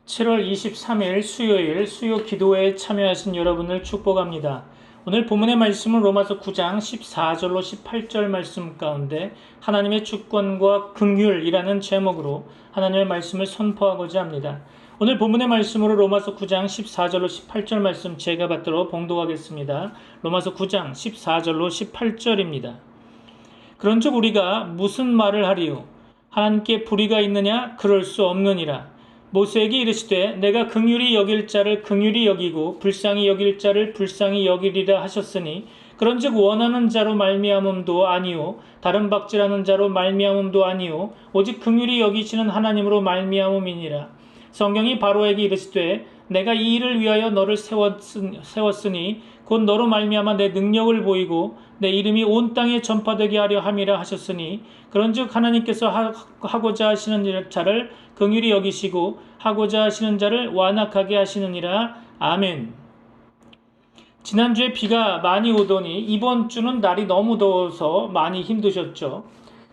7월 23일 수요일 수요 기도회에 참여하신 여러분을 축복합니다. 오늘 본문의 말씀은 로마서 9장 14절로 18절 말씀 가운데 하나님의 주권과 긍휼이라는 제목으로 하나님의 말씀을 선포하고자 합니다. 오늘 본문의 말씀으로 로마서 9장 14절로 18절 말씀 제가 받도록 봉독하겠습니다. 로마서 9장 14절로 18절입니다. 그런즉 우리가 무슨 말을 하리요? 하나님께 불의가 있느냐? 그럴 수 없느니라. 모세에게 이르시되 내가 긍휼히 여길 자를 긍휼히 여기고 불쌍히 여길 자를 불쌍히 여기리라 하셨으니 그런즉 원하는 자로 말미암음도 아니요 다른 박질하는 자로 말미암음도 아니요 오직 긍휼히 여기시는 하나님으로 말미암음이니라. 성경이 바로에게 이르시되 내가 이 일을 위하여 너를 세웠으니 곧 너로 말미암아 내 능력을 보이고 내 이름이 온 땅에 전파되게 하려 함이라 하셨으니 그런즉 하나님께서 하고자 하시는 자를 긍휼히 여기시고 하고자 하시는 자를 완악하게 하시느니라. 아멘. 지난주에 비가 많이 오더니 이번 주는 날이 너무 더워서 많이 힘드셨죠.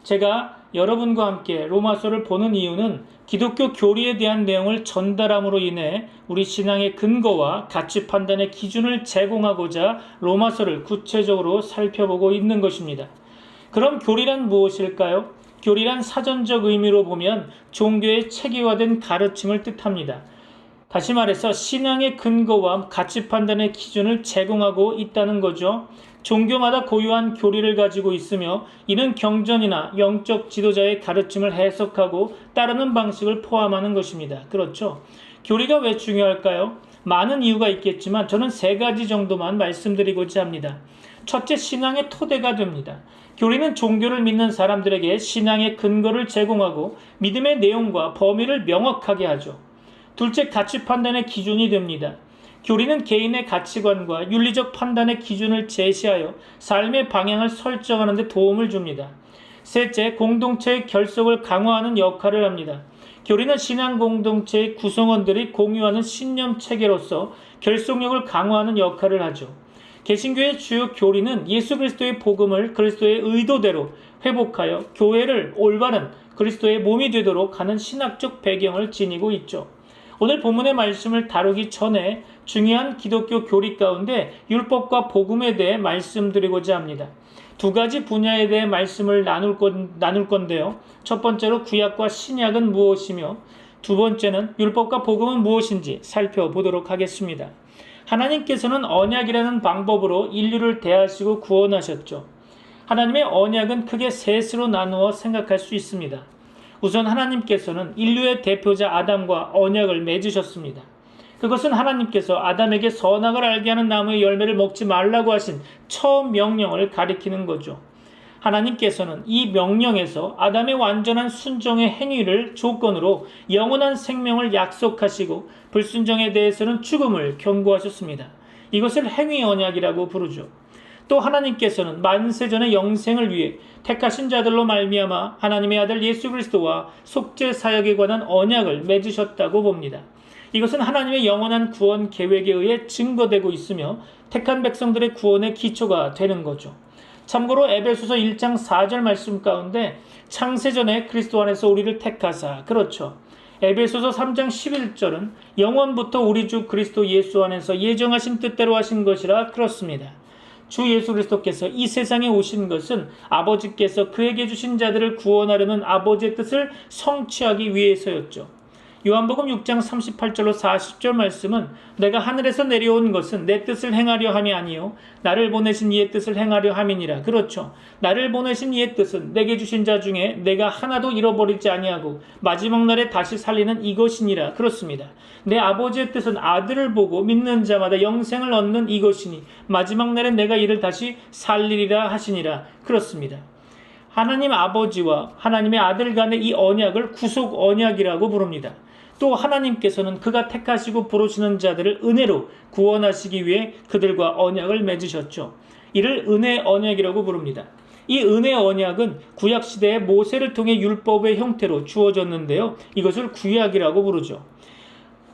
제가 여러분과 함께 로마서를 보는 이유는 기독교 교리에 대한 내용을 전달함으로 인해 우리 신앙의 근거와 가치 판단의 기준을 제공하고자 로마서를 구체적으로 살펴보고 있는 것입니다. 그럼 교리란 무엇일까요? 교리란 사전적 의미로 보면 종교의 체계화된 가르침을 뜻합니다. 다시 말해서 신앙의 근거와 가치 판단의 기준을 제공하고 있다는 거죠. 종교마다 고유한 교리를 가지고 있으며 이는 경전이나 영적 지도자의 가르침을 해석하고 따르는 방식을 포함하는 것입니다. 그렇죠? 교리가 왜 중요할까요? 많은 이유가 있겠지만 저는 3가지 정도만 말씀드리고자 합니다. 첫째, 신앙의 토대가 됩니다. 교리는 종교를 믿는 사람들에게 신앙의 근거를 제공하고 믿음의 내용과 범위를 명확하게 하죠. 둘째, 가치 판단의 기준이 됩니다. 교리는 개인의 가치관과 윤리적 판단의 기준을 제시하여 삶의 방향을 설정하는 데 도움을 줍니다. 셋째, 공동체의 결속을 강화하는 역할을 합니다. 교리는 신앙 공동체의 구성원들이 공유하는 신념 체계로서 결속력을 강화하는 역할을 하죠. 개신교의 주요 교리는 예수 그리스도의 복음을 그리스도의 의도대로 회복하여 교회를 올바른 그리스도의 몸이 되도록 하는 신학적 배경을 지니고 있죠. 오늘 본문의 말씀을 다루기 전에 중요한 기독교 교리 가운데 율법과 복음에 대해 말씀드리고자 합니다. 2가지 분야에 대해 말씀을 나눌 건데요. 첫 번째로 구약과 신약은 무엇이며 두 번째는 율법과 복음은 무엇인지 살펴보도록 하겠습니다. 하나님께서는 언약이라는 방법으로 인류를 대하시고 구원하셨죠. 하나님의 언약은 크게 3수로 나누어 생각할 수 있습니다. 우선 하나님께서는 인류의 대표자 아담과 언약을 맺으셨습니다. 그것은 하나님께서 아담에게 선악을 알게 하는 나무의 열매를 먹지 말라고 하신 처음 명령을 가리키는 거죠. 하나님께서는 이 명령에서 아담의 완전한 순종의 행위를 조건으로 영원한 생명을 약속하시고 불순종에 대해서는 죽음을 경고하셨습니다. 이것을 행위 언약이라고 부르죠. 또 하나님께서는 만세전의 영생을 위해 택하신 자들로 말미암아 하나님의 아들 예수 그리스도와 속죄 사역에 관한 언약을 맺으셨다고 봅니다. 이것은 하나님의 영원한 구원 계획에 의해 증거되고 있으며 택한 백성들의 구원의 기초가 되는 거죠. 참고로 에베소서 1장 4절 말씀 가운데 창세전에 그리스도 안에서 우리를 택하사, 그렇죠. 에베소서 3장 11절은 영원부터 우리 주 그리스도 예수 안에서 예정하신 뜻대로 하신 것이라 그렇습니다. 주 예수 그리스도께서 이 세상에 오신 것은 아버지께서 그에게 주신 자들을 구원하려는 아버지의 뜻을 성취하기 위해서였죠. 요한복음 6장 38절로 40절 말씀은 내가 하늘에서 내려온 것은 내 뜻을 행하려 함이 아니요 나를 보내신 이의 뜻을 행하려 함이니라. 그렇죠. 나를 보내신 이의 뜻은 내게 주신 자 중에 내가 하나도 잃어버리지 아니하고 마지막 날에 다시 살리는 이것이니라. 그렇습니다. 내 아버지의 뜻은 아들을 보고 믿는 자마다 영생을 얻는 이것이니 마지막 날에 내가 이를 다시 살리리라 하시니라. 그렇습니다. 하나님 아버지와 하나님의 아들 간의 이 언약을 구속 언약이라고 부릅니다. 또 하나님께서는 그가 택하시고 부르시는 자들을 은혜로 구원하시기 위해 그들과 언약을 맺으셨죠. 이를 은혜 언약이라고 부릅니다. 이 은혜 언약은 구약시대에 모세를 통해 율법의 형태로 주어졌는데요. 이것을 구약이라고 부르죠.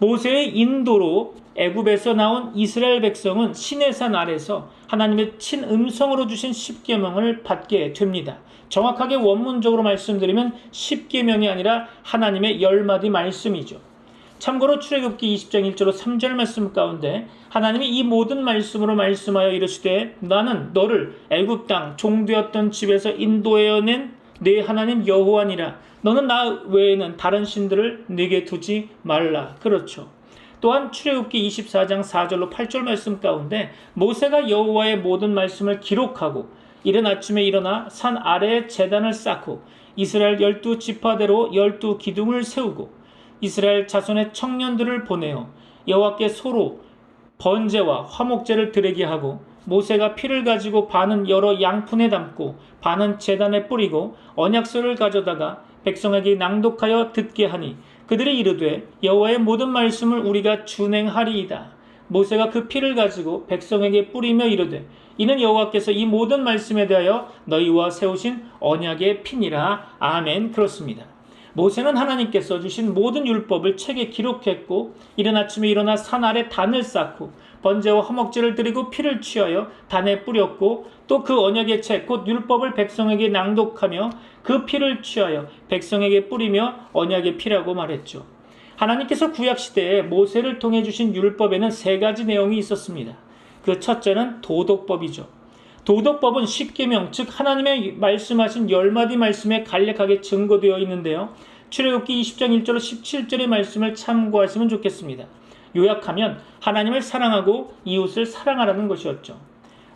모세의 인도로 애굽에서 나온 이스라엘 백성은 시내산 아래서 하나님의 친음성으로 주신 십계명을 받게 됩니다. 정확하게 원문적으로 말씀드리면 십계명이 아니라 하나님의 10마디 말씀이죠. 참고로 출애굽기 20장 1절로 3절 말씀 가운데 하나님이 이 모든 말씀으로 말씀하여 이르시되 나는 너를 애굽 땅 종되었던 집에서 인도해낸 네 하나님 여호와니라. 너는 나 외에는 다른 신들을 네게 두지 말라. 그렇죠. 또한 출애굽기 24장 4절로 8절 말씀 가운데 모세가 여호와의 모든 말씀을 기록하고 이른 아침에 일어나 산 아래에 제단을 쌓고 이스라엘 12지파대로 12기둥을 세우고 이스라엘 자손의 청년들을 보내어 여호와께 소로 번제와 화목제를 드리게 하고 모세가 피를 가지고 반은 여러 양푼에 담고 반은 제단에 뿌리고 언약서를 가져다가 백성에게 낭독하여 듣게 하니 그들이 이르되 여호와의 모든 말씀을 우리가 준행하리이다. 모세가 그 피를 가지고 백성에게 뿌리며 이르되 이는 여호와께서 이 모든 말씀에 대하여 너희와 세우신 언약의 피니라. 아멘. 그렇습니다. 모세는 하나님께서 주신 모든 율법을 책에 기록했고 이른 아침에 일어나 산 아래 단을 쌓고 번제와 화목제를 드리고 피를 취하여 단에 뿌렸고 또 그 언약의 책 곧 율법을 백성에게 낭독하며 그 피를 취하여 백성에게 뿌리며 언약의 피라고 말했죠. 하나님께서 구약시대에 모세를 통해 주신 율법에는 세 가지 내용이 있었습니다. 그 첫째는 도덕법이죠. 도덕법은 십계명, 즉 하나님의 말씀하신 10마디 말씀에 간략하게 증거되어 있는데요. 출애굽기 20장 1절로 17절의 말씀을 참고하시면 좋겠습니다. 요약하면 하나님을 사랑하고 이웃을 사랑하라는 것이었죠.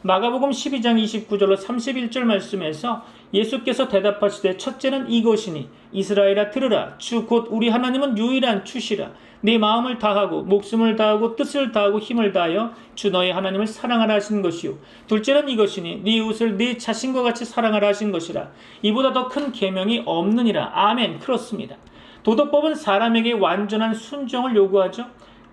마가복음 12장 29절로 31절 말씀에서 예수께서 대답하시되 첫째는 이것이니 이스라엘아 들으라. 주 곧 우리 하나님은 유일한 주시라. 네 마음을 다하고 목숨을 다하고 뜻을 다하고 힘을 다하여 주 너의 하나님을 사랑하라 하신 것이요. 둘째는 이것이니 네 이웃을 네 자신과 같이 사랑하라 하신 것이라. 이보다 더 큰 계명이 없느니라. 아멘. 그렇습니다. 도덕법은 사람에게 완전한 순종을 요구하죠.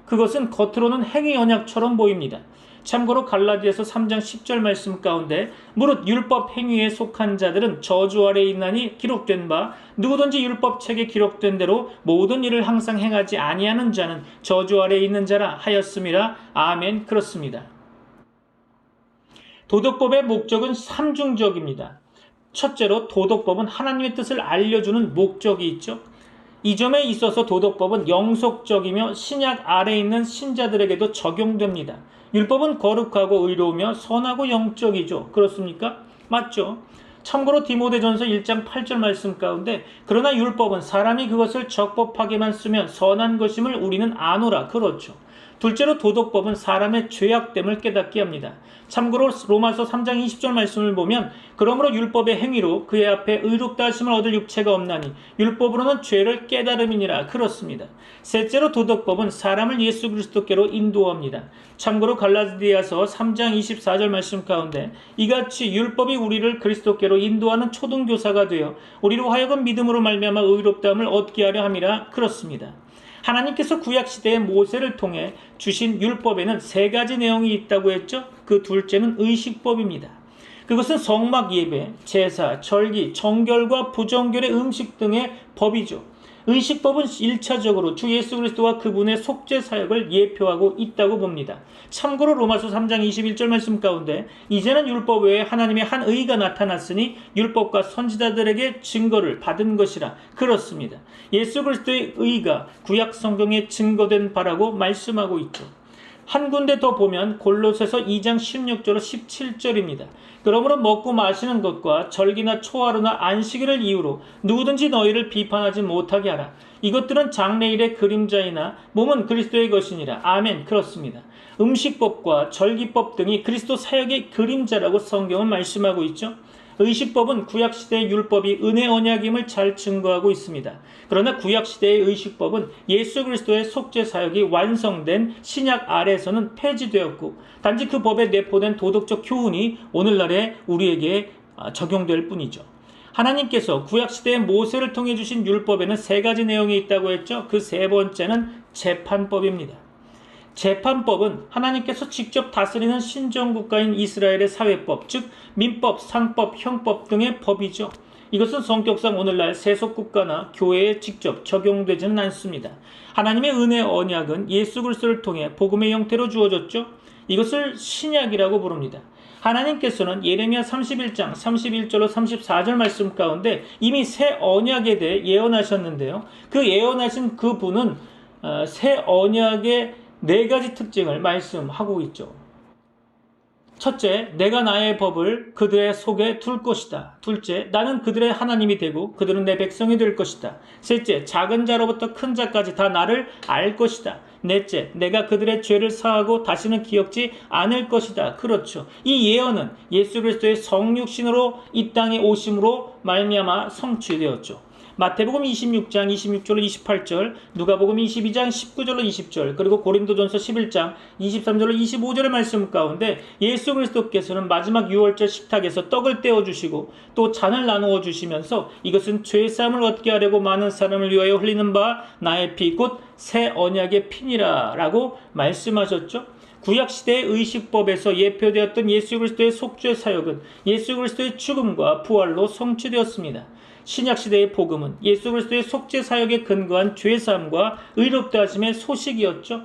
그것은 겉으로는 행위 언약처럼 보입니다. 참고로 갈라디아서 3장 10절 말씀 가운데 무릇 율법 행위에 속한 자들은 저주 아래 있나니 기록된 바 누구든지 율법책에 기록된 대로 모든 일을 항상 행하지 아니하는 자는 저주 아래 있는 자라 하였음이라. 아멘. 그렇습니다. 도덕법의 목적은 삼중적입니다. 첫째로 도덕법은 하나님의 뜻을 알려주는 목적이 있죠. 이 점에 있어서 도덕법은 영속적이며 신약 아래에 있는 신자들에게도 적용됩니다. 율법은 거룩하고 의로우며 선하고 영적이죠. 그렇습니까? 맞죠? 참고로 디모데전서 1장 8절 말씀 가운데 그러나 율법은 사람이 그것을 적법하게만 쓰면 선한 것임을 우리는 아노라. 그렇죠. 둘째로 도덕법은 사람의 죄악됨을 깨닫게 합니다. 참고로 로마서 3장 20절 말씀을 보면 그러므로 율법의 행위로 그의 앞에 의롭다 하심을 얻을 육체가 없나니 율법으로는 죄를 깨달음이니라. 그렇습니다. 셋째로 도덕법은 사람을 예수 그리스도께로 인도합니다. 참고로 갈라디아서 3장 24절 말씀 가운데 이같이 율법이 우리를 그리스도께로 인도하는 초등교사가 되어 우리로 하여금 믿음으로 말미암아 의롭다함을 얻게 하려 함이라. 그렇습니다. 하나님께서 구약시대의 모세를 통해 주신 율법에는 세 가지 내용이 있다고 했죠. 그 둘째는 의식법입니다. 그것은 성막 예배, 제사, 절기, 정결과 부정결의 음식 등의 법이죠. 의식법은 1차적으로 주 예수 그리스도와 그분의 속죄 사역을 예표하고 있다고 봅니다. 참고로 로마서 3장 21절 말씀 가운데 이제는 율법 외에 하나님의 한 의가 나타났으니 율법과 선지자들에게 증거를 받은 것이라. 그렇습니다. 예수 그리스도의 의가 구약 성경에 증거된 바라고 말씀하고 있죠. 한 군데 더 보면 골로새서 2장 16절로 17절입니다. 그러므로 먹고 마시는 것과 절기나 초하루나 안식일을 이유로 누구든지 너희를 비판하지 못하게 하라. 이것들은 장래일의 그림자이나 몸은 그리스도의 것이니라. 아멘. 그렇습니다. 음식법과 절기법 등이 그리스도 사역의 그림자라고 성경은 말씀하고 있죠. 의식법은 구약시대의 율법이 은혜 언약임을 잘 증거하고 있습니다. 그러나 구약시대의 의식법은 예수 그리스도의 속죄 사역이 완성된 신약 아래에서는 폐지되었고 단지 그 법에 내포된 도덕적 교훈이 오늘날에 우리에게 적용될 뿐이죠. 하나님께서 구약시대의 모세를 통해 주신 율법에는 세 가지 내용이 있다고 했죠. 그 세 번째는 재판법입니다. 재판법은 하나님께서 직접 다스리는 신정국가인 이스라엘의 사회법, 즉 민법, 상법, 형법 등의 법이죠. 이것은 성격상 오늘날 세속국가나 교회에 직접 적용되지는 않습니다. 하나님의 은혜 언약은 예수 그리스도를 통해 복음의 형태로 주어졌죠. 이것을 신약이라고 부릅니다. 하나님께서는 예레미야 31장 31절로 34절 말씀 가운데 이미 새 언약에 대해 예언하셨는데요. 그 예언하신 그 분은 새 언약의 네 가지 특징을 말씀하고 있죠. 첫째, 내가 나의 법을 그들의 속에 둘 것이다. 둘째, 나는 그들의 하나님이 되고 그들은 내 백성이 될 것이다. 셋째, 작은 자로부터 큰 자까지 다 나를 알 것이다. 넷째, 내가 그들의 죄를 사하고 다시는 기억지 않을 것이다. 그렇죠. 이 예언은 예수 그리스도의 성육신으로 이 땅에 오심으로 말미암아 성취되었죠. 마태복음 26장 26절로 28절, 누가복음 22장 19절로 20절, 그리고 고린도전서 11장 23절로 25절의 말씀 가운데 예수 그리스도께서는 마지막 유월절 식탁에서 떡을 떼어주시고 또 잔을 나누어 주시면서 이것은 죄사함을 얻게 하려고 많은 사람을 위하여 흘리는 바 나의 피 곧 새 언약의 피니라 라고 말씀하셨죠. 구약시대의 의식법에서 예표되었던 예수 그리스도의 속죄 사역은 예수 그리스도의 죽음과 부활로 성취되었습니다. 신약시대의 복음은 예수 그리스도의 속죄 사역에 근거한 죄사함과 의롭다 하심의 소식이었죠.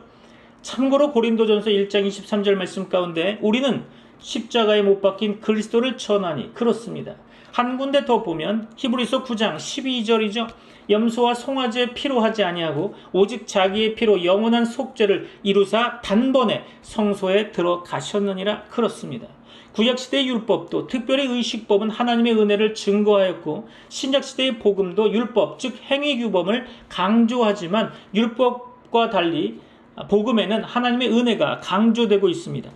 참고로 고린도전서 1장 23절 말씀 가운데 우리는 십자가에 못 박힌 그리스도를 전하니 그렇습니다. 한 군데 더 보면 히브리서 9장 12절이죠. 염소와 송아지의 피로 하지 아니하고 오직 자기의 피로 영원한 속죄를 이루사 단번에 성소에 들어가셨느니라. 그렇습니다. 구약시대의 율법도 특별히 의식법은 하나님의 은혜를 증거하였고 신약시대의 복음도 율법 즉 행위규범을 강조하지만 율법과 달리 복음에는 하나님의 은혜가 강조되고 있습니다.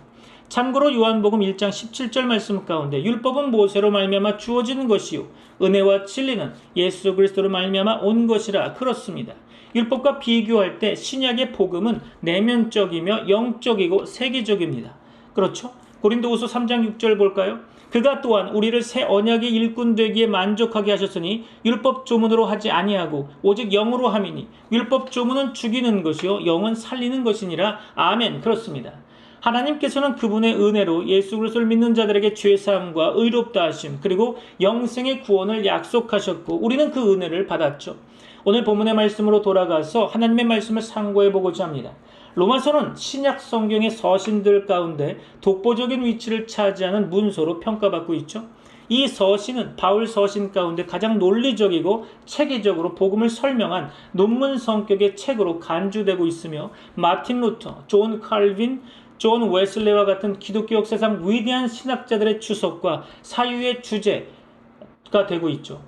참고로 요한복음 1장 17절 말씀 가운데 율법은 모세로 말미암아 주어진 것이요 은혜와 진리는 예수 그리스도로 말미암아 온 것이라. 그렇습니다. 율법과 비교할 때 신약의 복음은 내면적이며 영적이고 세계적입니다. 그렇죠? 고린도후서 3장 6절 볼까요? 그가 또한 우리를 새 언약의 일꾼 되기에 만족하게 하셨으니 율법 조문으로 하지 아니하고 오직 영으로 함이니 율법 조문은 죽이는 것이요 영은 살리는 것이니라. 아멘. 그렇습니다. 하나님께서는 그분의 은혜로 예수 그리스도를 믿는 자들에게 죄사함과 의롭다 하심 그리고 영생의 구원을 약속하셨고 우리는 그 은혜를 받았죠. 오늘 본문의 말씀으로 돌아가서 하나님의 말씀을 상고해 보고자 합니다. 로마서는 신약 성경의 서신들 가운데 독보적인 위치를 차지하는 문서로 평가받고 있죠. 이 서신은 바울 서신 가운데 가장 논리적이고 체계적으로 복음을 설명한 논문 성격의 책으로 간주되고 있으며 마틴 루터, 존 칼빈, 존 웨슬레와 같은 기독교 역사상 위대한 신학자들의 추석과 사유의 주제가 되고 있죠.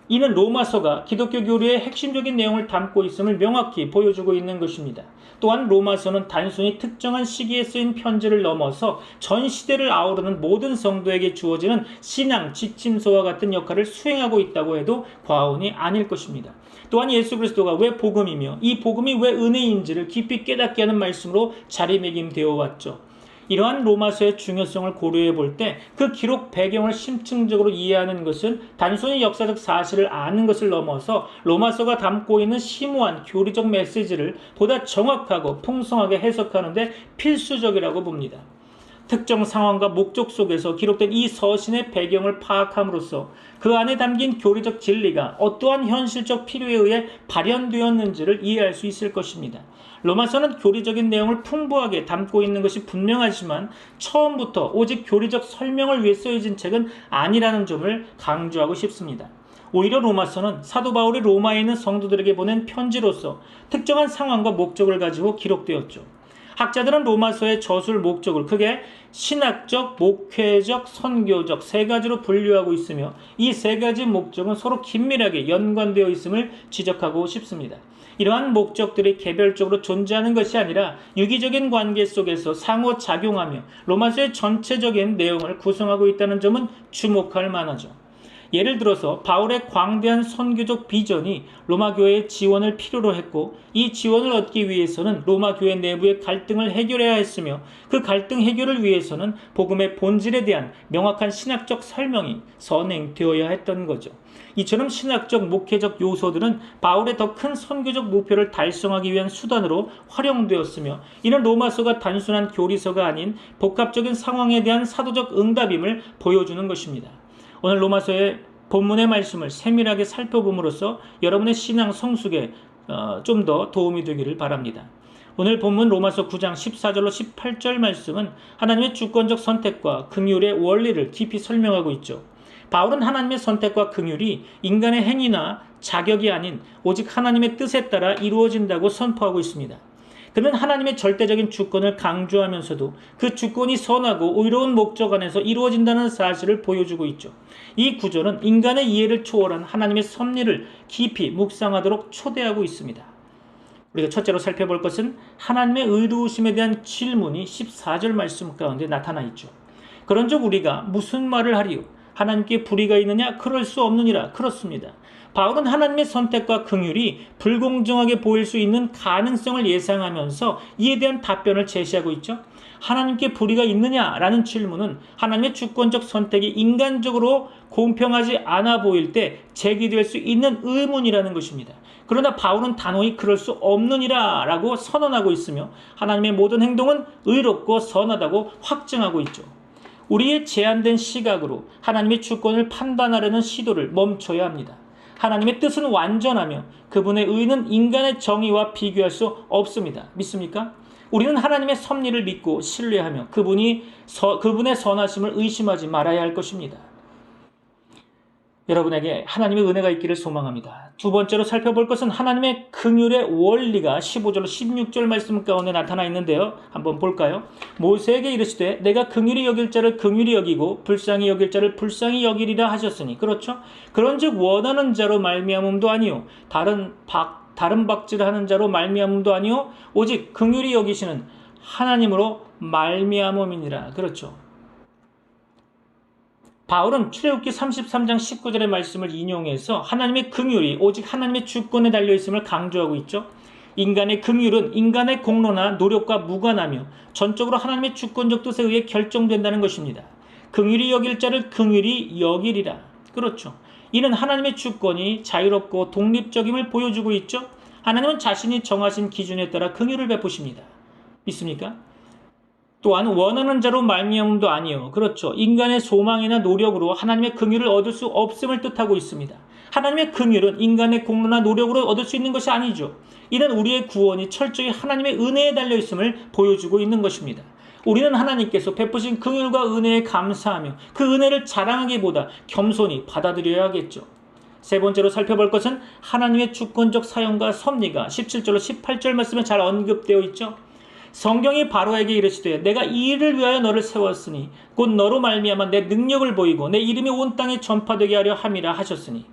이는 로마서가 기독교 교리의 핵심적인 내용을 담고 있음을 명확히 보여주고 있는 것입니다. 또한 로마서는 단순히 특정한 시기에 쓰인 편지를 넘어서 전 시대를 아우르는 모든 성도에게 주어지는 신앙 지침서와 같은 역할을 수행하고 있다고 해도 과언이 아닐 것입니다. 또한 예수 그리스도가 왜 복음이며 이 복음이 왜 은혜인지를 깊이 깨닫게 하는 말씀으로 자리매김되어 왔죠. 이러한 로마서의 중요성을 고려해 볼 때 그 기록 배경을 심층적으로 이해하는 것은 단순히 역사적 사실을 아는 것을 넘어서 로마서가 담고 있는 심오한 교리적 메시지를 보다 정확하고 풍성하게 해석하는 데 필수적이라고 봅니다. 특정 상황과 목적 속에서 기록된 이 서신의 배경을 파악함으로써 그 안에 담긴 교리적 진리가 어떠한 현실적 필요에 의해 발현되었는지를 이해할 수 있을 것입니다. 로마서는 교리적인 내용을 풍부하게 담고 있는 것이 분명하지만 처음부터 오직 교리적 설명을 위해 쓰여진 책은 아니라는 점을 강조하고 싶습니다. 오히려 로마서는 사도 바울이 로마에 있는 성도들에게 보낸 편지로서 특정한 상황과 목적을 가지고 기록되었죠. 학자들은 로마서의 저술 목적을 크게 신학적, 목회적, 선교적 세 가지로 분류하고 있으며 이 세 가지 목적은 서로 긴밀하게 연관되어 있음을 지적하고 싶습니다. 이러한 목적들이 개별적으로 존재하는 것이 아니라 유기적인 관계 속에서 상호작용하며 로마서의 전체적인 내용을 구성하고 있다는 점은 주목할 만하죠. 예를 들어서 바울의 광대한 선교적 비전이 로마 교회의 지원을 필요로 했고 이 지원을 얻기 위해서는 로마 교회 내부의 갈등을 해결해야 했으며 그 갈등 해결을 위해서는 복음의 본질에 대한 명확한 신학적 설명이 선행되어야 했던 거죠. 이처럼 신학적, 목회적 요소들은 바울의 더 큰 선교적 목표를 달성하기 위한 수단으로 활용되었으며 이는 로마서가 단순한 교리서가 아닌 복합적인 상황에 대한 사도적 응답임을 보여주는 것입니다. 오늘 로마서의 본문의 말씀을 세밀하게 살펴봄으로써 여러분의 신앙 성숙에 좀 더 도움이 되기를 바랍니다. 오늘 본문 로마서 9장 14절로 18절 말씀은 하나님의 주권적 선택과 긍휼의 원리를 깊이 설명하고 있죠. 바울은 하나님의 선택과 긍휼이 인간의 행위나 자격이 아닌 오직 하나님의 뜻에 따라 이루어진다고 선포하고 있습니다. 그는 하나님의 절대적인 주권을 강조하면서도 그 주권이 선하고 의로운 목적 안에서 이루어진다는 사실을 보여주고 있죠. 이 구절은 인간의 이해를 초월한 하나님의 섭리를 깊이 묵상하도록 초대하고 있습니다. 우리가 첫째로 살펴볼 것은 하나님의 의로우심에 대한 질문이 14절 말씀 가운데 나타나 있죠. 그런즉 우리가 무슨 말을 하리요? 하나님께 불의가 있느냐? 그럴 수 없느니라. 그렇습니다. 바울은 하나님의 선택과 긍휼이 불공정하게 보일 수 있는 가능성을 예상하면서 이에 대한 답변을 제시하고 있죠. 하나님께 불의가 있느냐라는 질문은 하나님의 주권적 선택이 인간적으로 공평하지 않아 보일 때 제기될 수 있는 의문이라는 것입니다. 그러나 바울은 단호히 그럴 수 없느니라 라고 선언하고 있으며 하나님의 모든 행동은 의롭고 선하다고 확증하고 있죠. 우리의 제한된 시각으로 하나님의 주권을 판단하려는 시도를 멈춰야 합니다. 하나님의 뜻은 완전하며 그분의 의는 인간의 정의와 비교할 수 없습니다. 믿습니까? 우리는 하나님의 섭리를 믿고 신뢰하며 그분의 선하심을 의심하지 말아야 할 것입니다. 여러분에게 하나님의 은혜가 있기를 소망합니다. 두 번째로 살펴볼 것은 하나님의 긍휼의 원리가 15절 16절 말씀 가운데 나타나 있는데요. 한번 볼까요? 모세에게 이르시되 내가 긍휼히 여길 자를 긍휼히 여기고 불쌍히 여길 자를 불쌍히 여기리라 하셨으니 그렇죠? 그런즉 원하는 자로 말미암음도 아니요 다른 박질하는 자로 말미암음도 아니요 오직 긍휼히 여기시는 하나님으로 말미암음이니라. 그렇죠? 바울은 출애굽기 33장 19절의 말씀을 인용해서 하나님의 긍휼이 오직 하나님의 주권에 달려있음을 강조하고 있죠. 인간의 긍휼은 인간의 공로나 노력과 무관하며 전적으로 하나님의 주권적 뜻에 의해 결정된다는 것입니다. 긍휼히 여길 자를 긍휼히 여기리라. 그렇죠. 이는 하나님의 주권이 자유롭고 독립적임을 보여주고 있죠. 하나님은 자신이 정하신 기준에 따라 긍휼을 베푸십니다. 믿습니까? 또한 원하는 자로 말미암음도 아니요. 그렇죠. 인간의 소망이나 노력으로 하나님의 긍휼을 얻을 수 없음을 뜻하고 있습니다. 하나님의 긍휼은 인간의 공로나 노력으로 얻을 수 있는 것이 아니죠. 이는 우리의 구원이 철저히 하나님의 은혜에 달려있음을 보여주고 있는 것입니다. 우리는 하나님께서 베푸신 긍휼과 은혜에 감사하며 그 은혜를 자랑하기보다 겸손히 받아들여야겠죠. 세 번째로 살펴볼 것은 하나님의 주권적 사용과 섭리가 17절로 18절 말씀에 잘 언급되어 있죠. 성경이 바로에게 이르시되 내가 이 일을 위하여 너를 세웠으니 곧 너로 말미암아 내 능력을 보이고 내 이름이 온 땅에 전파되게 하려 함이라 하셨으니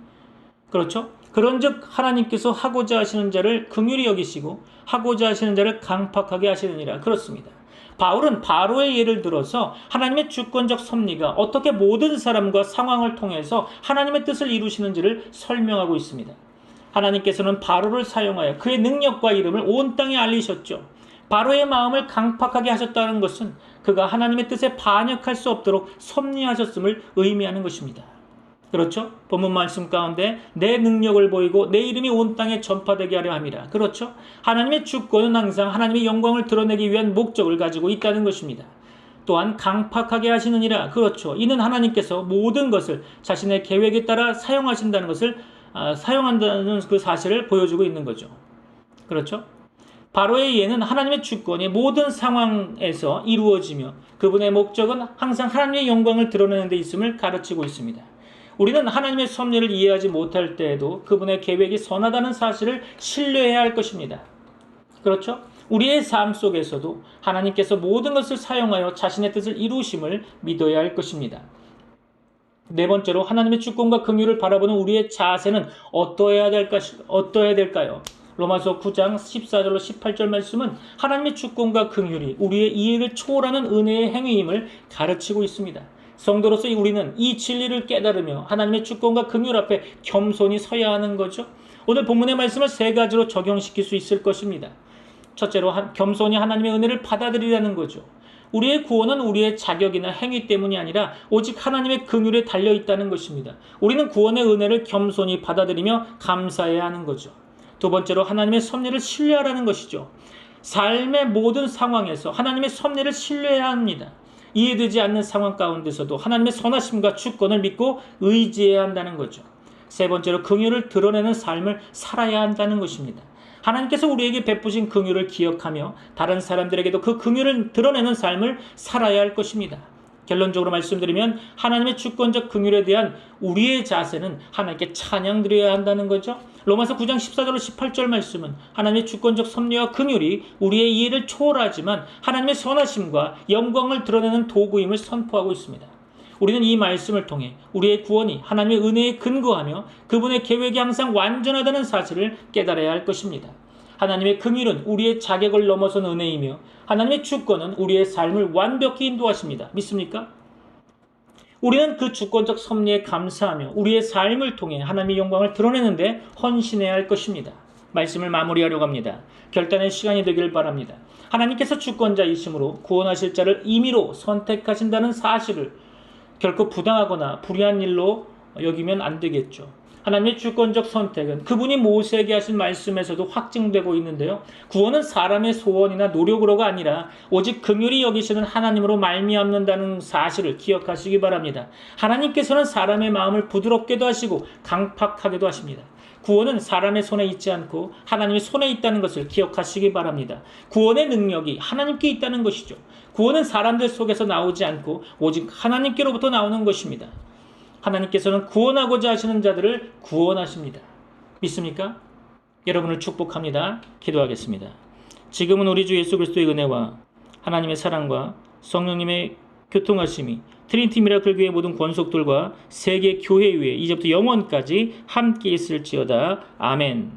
그렇죠? 그런즉 하나님께서 하고자 하시는 자를 긍휼히 여기시고 하고자 하시는 자를 강팍하게 하시느니라. 그렇습니다. 바울은 바로의 예를 들어서 하나님의 주권적 섭리가 어떻게 모든 사람과 상황을 통해서 하나님의 뜻을 이루시는지를 설명하고 있습니다. 하나님께서는 바로를 사용하여 그의 능력과 이름을 온 땅에 알리셨죠. 바로의 마음을 강팍하게 하셨다는 것은 그가 하나님의 뜻에 반역할 수 없도록 섭리하셨음을 의미하는 것입니다. 그렇죠? 본문 말씀 가운데 내 능력을 보이고 내 이름이 온 땅에 전파되게 하려 함이라. 그렇죠? 하나님의 주권은 항상 하나님의 영광을 드러내기 위한 목적을 가지고 있다는 것입니다. 또한 강팍하게 하시느니라. 그렇죠? 이는 하나님께서 모든 것을 자신의 계획에 따라 사용하신다는 것을 사용한다는 그 사실을 보여주고 있는 거죠. 그렇죠? 바로의 예는 하나님의 주권이 모든 상황에서 이루어지며 그분의 목적은 항상 하나님의 영광을 드러내는 데 있음을 가르치고 있습니다. 우리는 하나님의 섭리를 이해하지 못할 때에도 그분의 계획이 선하다는 사실을 신뢰해야 할 것입니다. 그렇죠? 우리의 삶 속에서도 하나님께서 모든 것을 사용하여 자신의 뜻을 이루심을 믿어야 할 것입니다. 네 번째로 하나님의 주권과 긍휼을 바라보는 우리의 자세는 어떠해야 될까요? 로마서 9장 14절로 18절 말씀은 하나님의 주권과 긍휼이 우리의 이해를 초월하는 은혜의 행위임을 가르치고 있습니다. 성도로서 우리는 이 진리를 깨달으며 하나님의 주권과 긍휼 앞에 겸손히 서야 하는 거죠. 오늘 본문의 말씀을 세 가지로 적용시킬 수 있을 것입니다. 첫째로 겸손히 하나님의 은혜를 받아들이라는 거죠. 우리의 구원은 우리의 자격이나 행위 때문이 아니라 오직 하나님의 긍휼에 달려있다는 것입니다. 우리는 구원의 은혜를 겸손히 받아들이며 감사해야 하는 거죠. 두 번째로 하나님의 섭리를 신뢰하라는 것이죠. 삶의 모든 상황에서 하나님의 섭리를 신뢰해야 합니다. 이해되지 않는 상황 가운데서도 하나님의 선하심과 주권을 믿고 의지해야 한다는 거죠. 세 번째로 긍휼을 드러내는 삶을 살아야 한다는 것입니다. 하나님께서 우리에게 베푸신 긍휼을 기억하며 다른 사람들에게도 그 긍휼을 드러내는 삶을 살아야 할 것입니다. 결론적으로 말씀드리면 하나님의 주권적 긍휼에 대한 우리의 자세는 하나님께 찬양드려야 한다는 거죠. 로마서 9장 14절로 18절 말씀은 하나님의 주권적 섭리와 긍휼이 우리의 이해를 초월하지만 하나님의 선하심과 영광을 드러내는 도구임을 선포하고 있습니다. 우리는 이 말씀을 통해 우리의 구원이 하나님의 은혜에 근거하며 그분의 계획이 항상 완전하다는 사실을 깨달아야 할 것입니다. 하나님의 긍휼은 우리의 자격을 넘어선 은혜이며 하나님의 주권은 우리의 삶을 완벽히 인도하십니다. 믿습니까? 우리는 그 주권적 섭리에 감사하며 우리의 삶을 통해 하나님의 영광을 드러내는데 헌신해야 할 것입니다. 말씀을 마무리하려고 합니다. 결단의 시간이 되길 바랍니다. 하나님께서 주권자이심으로 구원하실 자를 임의로 선택하신다는 사실을 결코 부당하거나 불의한 일로 여기면 안 되겠죠. 하나님의 주권적 선택은 그분이 모세에게 하신 말씀에서도 확증되고 있는데요. 구원은 사람의 소원이나 노력으로가 아니라 오직 긍휼히 여기시는 하나님으로 말미암는다는 사실을 기억하시기 바랍니다. 하나님께서는 사람의 마음을 부드럽게도 하시고 강팍하게도 하십니다. 구원은 사람의 손에 있지 않고 하나님의 손에 있다는 것을 기억하시기 바랍니다. 구원의 능력이 하나님께 있다는 것이죠. 구원은 사람들 속에서 나오지 않고 오직 하나님께로부터 나오는 것입니다. 하나님께서는 구원하고자 하시는 자들을 구원하십니다. 믿습니까? 여러분을 축복합니다. 기도하겠습니다. 지금은 우리 주 예수 그리스도의 은혜와 하나님의 사랑과 성령님의 교통하심이 트리니티 미라클 교회 모든 권속들과 세계 교회 위에 이제부터 영원까지 함께 있을지어다. 아멘.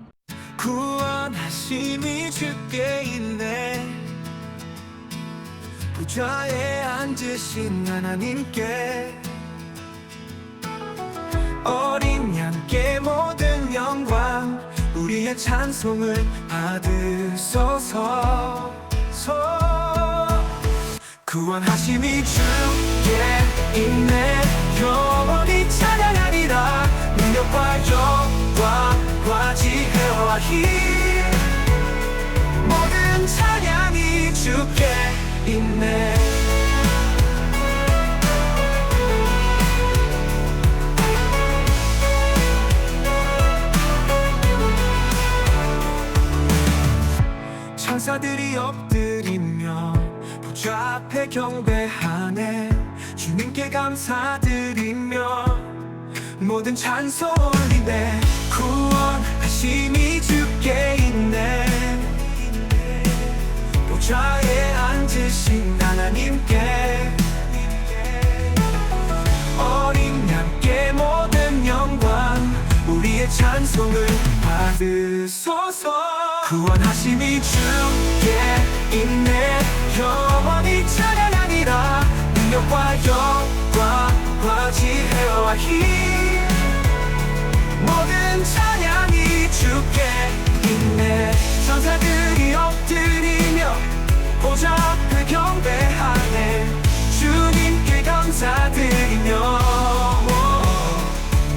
구원하심이 주께 있네. 보좌에 앉으신 하나님께 어린 양께 모든 영광 우리의 찬송을 받으소서. 구원하심이 주께 있네. 영원히 찬양하리라. 능력과 영광과 지혜와 힘 모든 찬양이 주께 있네. 천사들이 엎드리며 보좌 앞에 경배하네. 주님께 감사드리며 모든 찬송 올리네. 구원하심이 주께 있네. 보좌에 앉으신 하나님께 어린 양께 모든 영광 우리의 찬송을 받으소서. 구원하심이 주께 있네. 영원히 찬양하리라. 능력과 영광과 지혜와 힘 모든 찬양이 주께 있네. 천사들이 엎드리며 보좌 앞에 경배하네. 주님께 감사드리며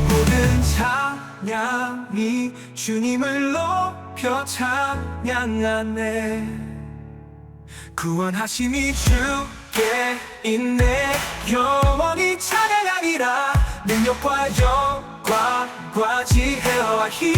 모든 찬양이 주님을 높여 찬양하네. 구원하심이 주께 있네. 영원히 찬양하리라. 능력과 영광과 지혜와 힘